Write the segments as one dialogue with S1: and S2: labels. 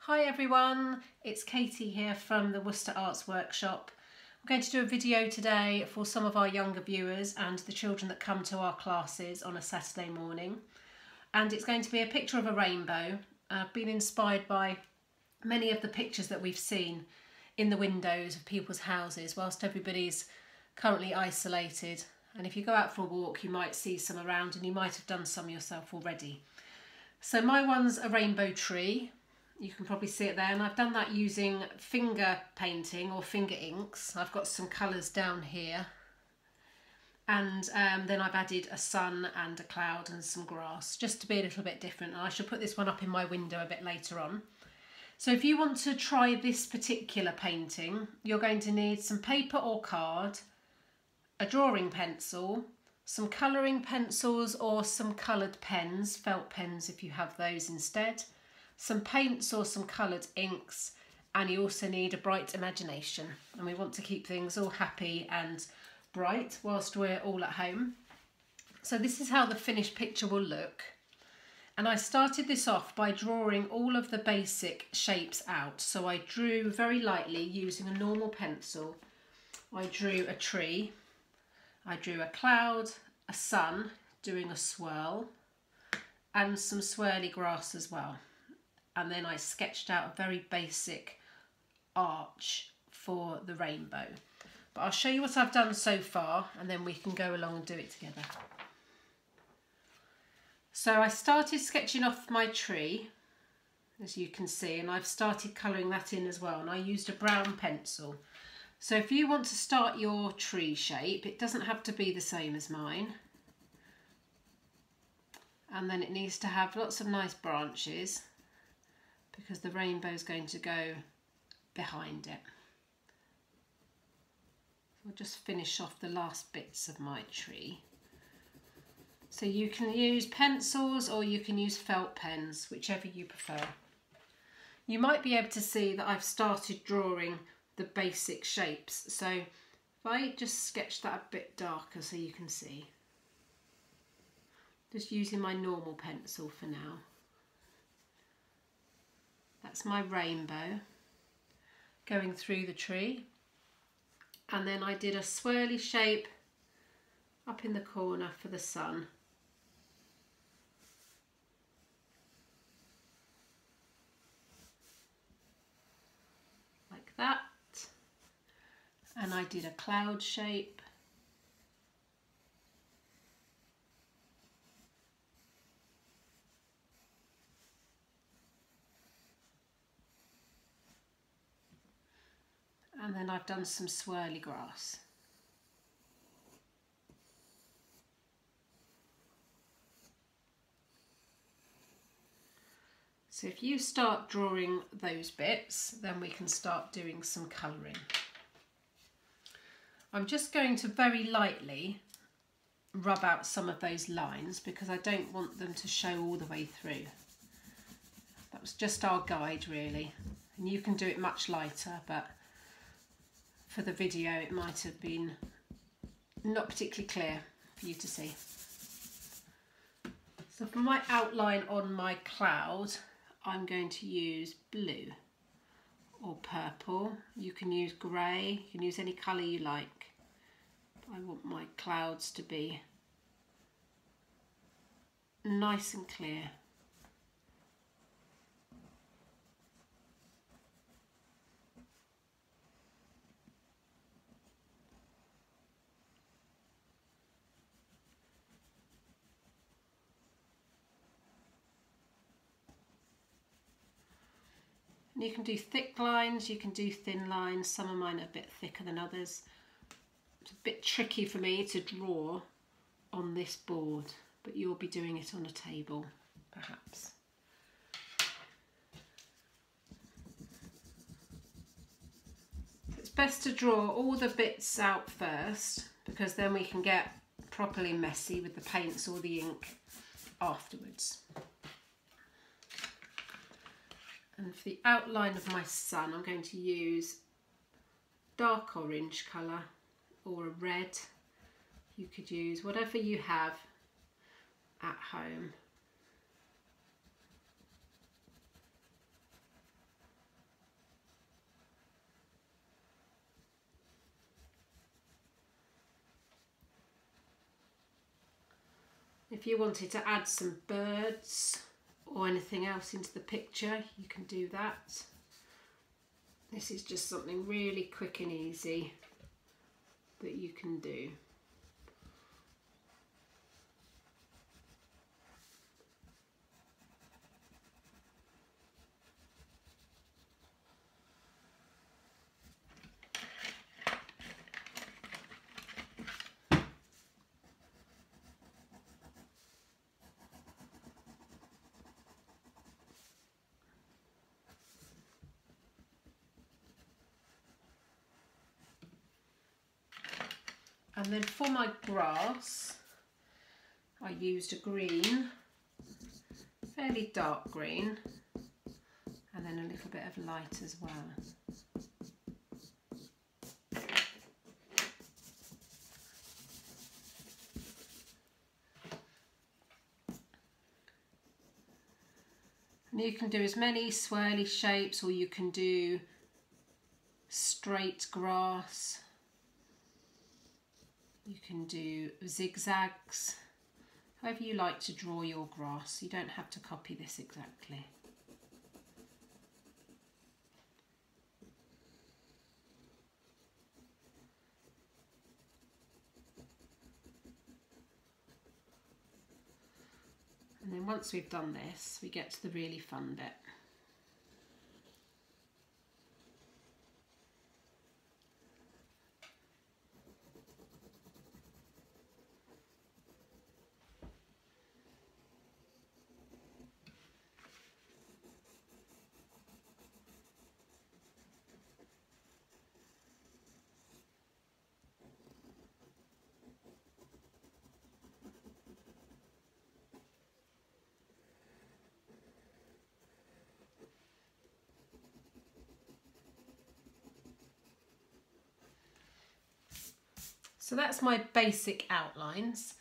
S1: Hi everyone, it's Katie here from the Worcester Arts Workshop. I'm going to do a video today for some of our younger viewers and the children that come to our classes on a Saturday morning. And it's going to be a picture of a rainbow. I've been inspired by many of the pictures that we've seen in the windows of people's houses whilst everybody's currently isolated. And if you go out for a walk, you might see some around and you might have done some yourself already. So my one's a rainbow tree. You can probably see it there, and I've done that using finger painting or finger inks. I've got some colours down here, and then I've added a sun and a cloud and some grass just to be a little bit different. And I shall put this one up in my window a bit later on. So if you want to try this particular painting, you're going to need some paper or card, a drawing pencil, some colouring pencils or some coloured pens, felt pens if you have those instead, some paints or some coloured inks, and you also need a bright imagination. And we want to keep things all happy and bright whilst we're all at home. So this is how the finished picture will look. And I started this off by drawing all of the basic shapes out. So I drew very lightly using a normal pencil. I drew a tree, I drew a cloud, a sun doing a swirl, and some swirly grass as well. And then I sketched out a very basic arch for the rainbow. But I'll show you what I've done so far, and then we can go along and do it together. So I started sketching off my tree, as you can see, and I've started colouring that in as well, and I used a brown pencil. So if you want to start your tree shape, it doesn't have to be the same as mine. And then it needs to have lots of nice branches, because the rainbow is going to go behind it. I'll just finish off the last bits of my tree. So you can use pencils or you can use felt pens, whichever you prefer. You might be able to see that I've started drawing the basic shapes. So if I just sketch that a bit darker so you can see. Just using my normal pencil for now. That's my rainbow going through the tree, and then I did a swirly shape up in the corner for the sun. Like that. And I did a cloud shape. And then I've done some swirly grass. So if you start drawing those bits, then we can start doing some colouring. I'm just going to very lightly rub out some of those lines because I don't want them to show all the way through. That was just our guide really. And you can do it much lighter, but for the video it might have been not particularly clear for you to see. So for my outline on my cloud, I'm going to use blue or purple. You can use grey, you can use any colour you like. But I want my clouds to be nice and clear. And you can do thick lines, you can do thin lines. Some of mine are a bit thicker than others. It's a bit tricky for me to draw on this board, but you'll be doing it on a table, perhaps. It's best to draw all the bits out first, because then we can get properly messy with the paints or the ink afterwards. And for the outline of my sun, I'm going to use dark orange colour or a red. You could use whatever you have at home. If you wanted to add some birds or anything else into the picture, you can do that. This is just something really quick and easy that you can do. And then for my grass, I used a green, fairly dark green, and then a little bit of light as well. And you can do as many swirly shapes, or you can do straight grass. You can do zigzags, however you like to draw your grass. You don't have to copy this exactly. And then once we've done this, we get to the really fun bit. So that's my basic outlines.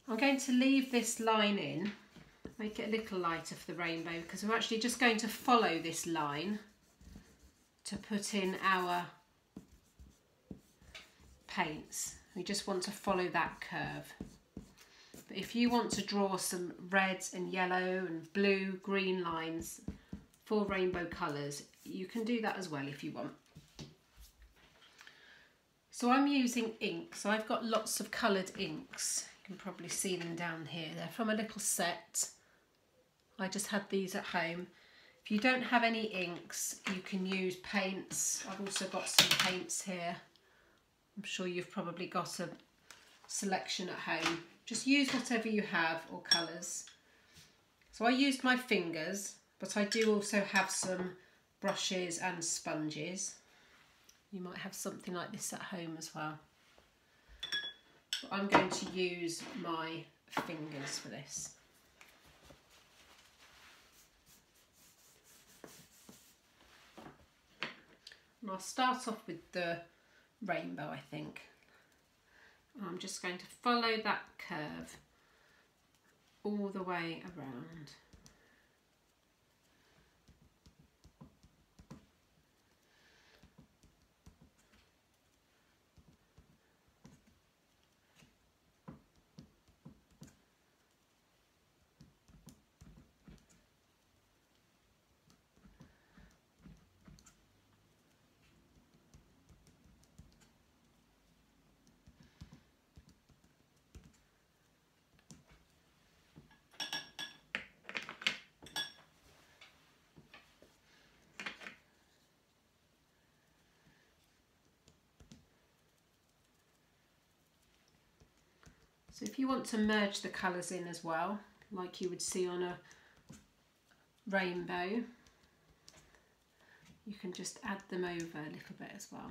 S1: I'm going to leave this line in, make it a little lighter for the rainbow, because we're actually just going to follow this line to put in our paints. We just want to follow that curve. But if you want to draw some red and yellow and blue, green lines for rainbow colours, you can do that as well if you want. So I'm using ink, so I've got lots of coloured inks. You can probably see them down here. They're from a little set. I just had these at home. If you don't have any inks, you can use paints. I've also got some paints here. I'm sure you've probably got a selection at home. Just use whatever you have or colours. So I used my fingers, but I do also have some brushes and sponges. You might have something like this at home as well. But I'm going to use my fingers for this. And I'll start off with the rainbow, I think. I'm just going to follow that curve all the way around. So if you want to merge the colours in as well, like you would see on a rainbow, you can just add them over a little bit as well.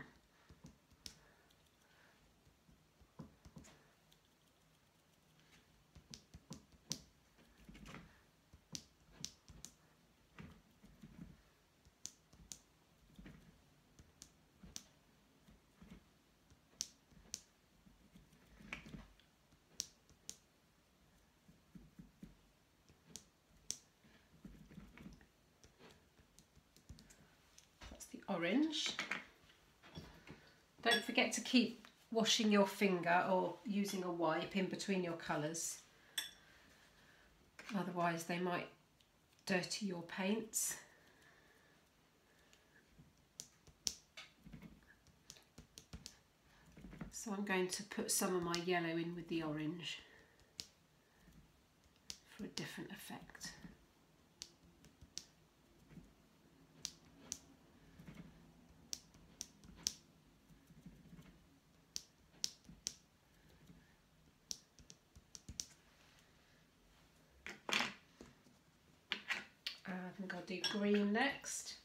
S1: Orange. Don't forget to keep washing your finger or using a wipe in between your colours. otherwise they might dirty your paints. So I'm going to put some of my yellow in with the orange for a different effect. I think I'll do green next.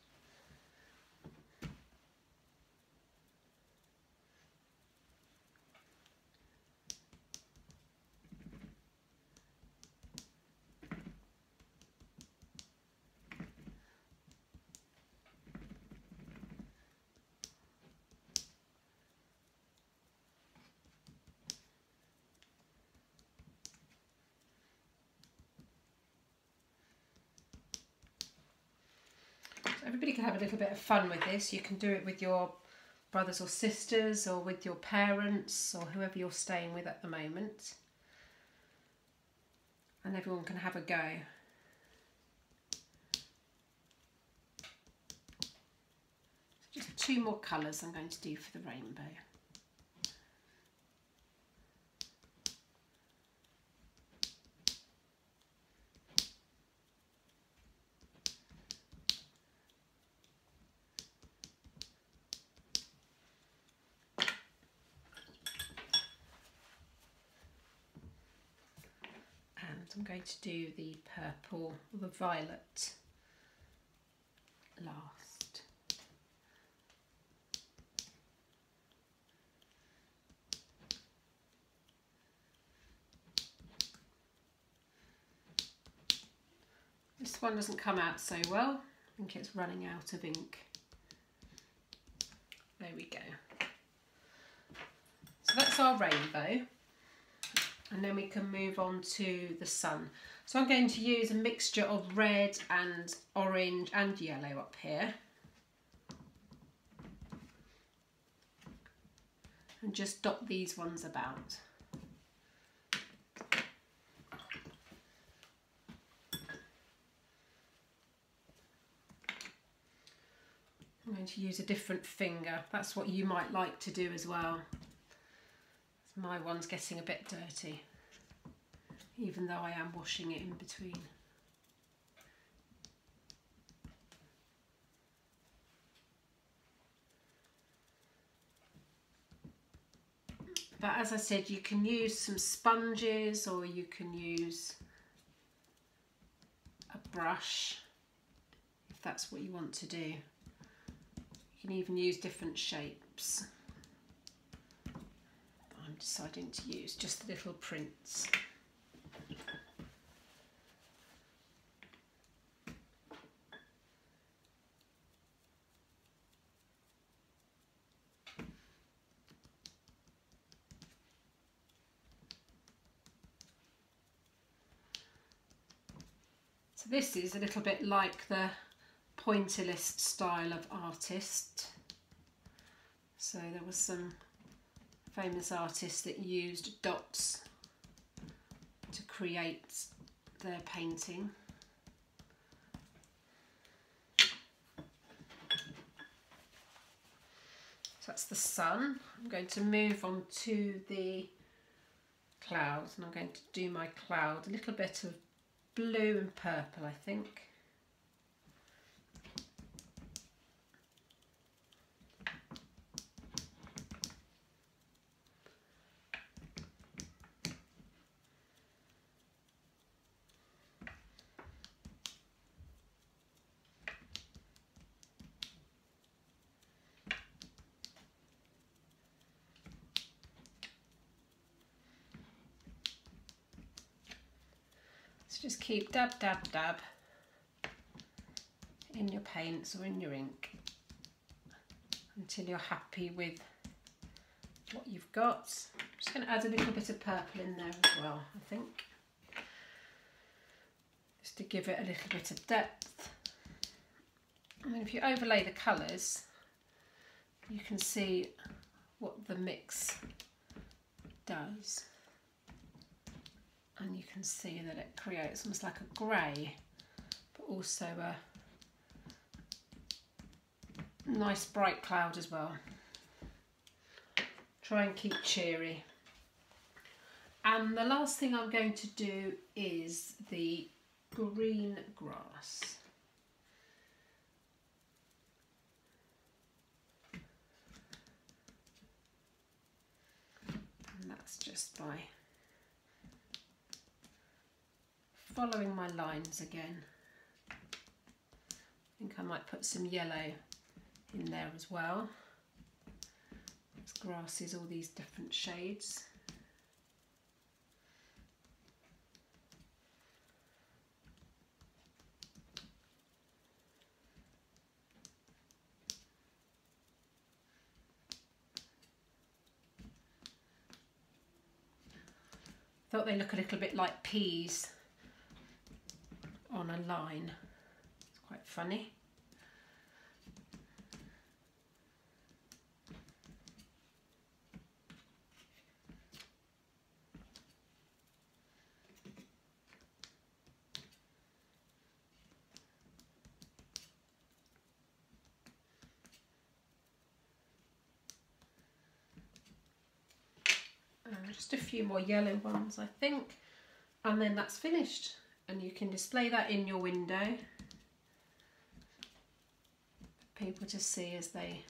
S1: Everybody can have a little bit of fun with this. You can do it with your brothers or sisters, or with your parents, or whoever you're staying with at the moment. And everyone can have a go. So just 2 more colours I'm going to do for the rainbow. I'm going to do the purple, the violet last. This one doesn't come out so well. I think it's running out of ink. There we go. So that's our rainbow. And then we can move on to the sun. So I'm going to use a mixture of red and orange and yellow up here. And just dot these ones about. I'm going to use a different finger. That's what you might like to do as well. My one's getting a bit dirty, even though I am washing it in between. But as I said, you can use some sponges, or you can use a brush if that's what you want to do. You can even use different shapes. I'm deciding to use just the little prints. So this is a little bit like the pointillist style of artist. So there was some famous artists that used dots to create their painting. So that's the sun. I'm going to move on to the clouds, and I'm going to do my cloud, a little bit of blue and purple, I think. So just keep dab, dab, dab in your paints or in your ink until you're happy with what you've got. I'm just going to add a little bit of purple in there as well, I think, just to give it a little bit of depth. And then if you overlay the colours, you can see what the mix does. and you can see that it creates almost like a grey, but also a nice bright cloud as well. Try and keep cheery. And the last thing I'm going to do is the green grass. And that's just by following my lines again. I think I might put some yellow in there as well. This grass is all these different shades. Thought they look a little bit like peas on a line. It's quite funny. Just a few more yellow ones, I think, and then that's finished, and you can display that in your window for people to see as they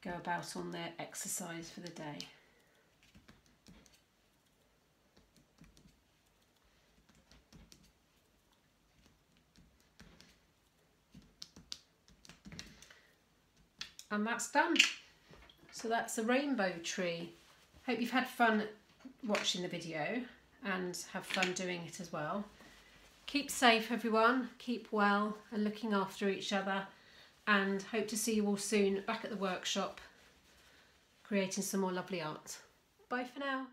S1: go about on their exercise for the day. And that's done. So that's a rainbow tree. Hope you've had fun watching the video and have fun doing it as well. Keep safe everyone, keep well and looking after each other, and hope to see you all soon back at the workshop creating some more lovely art. Bye for now.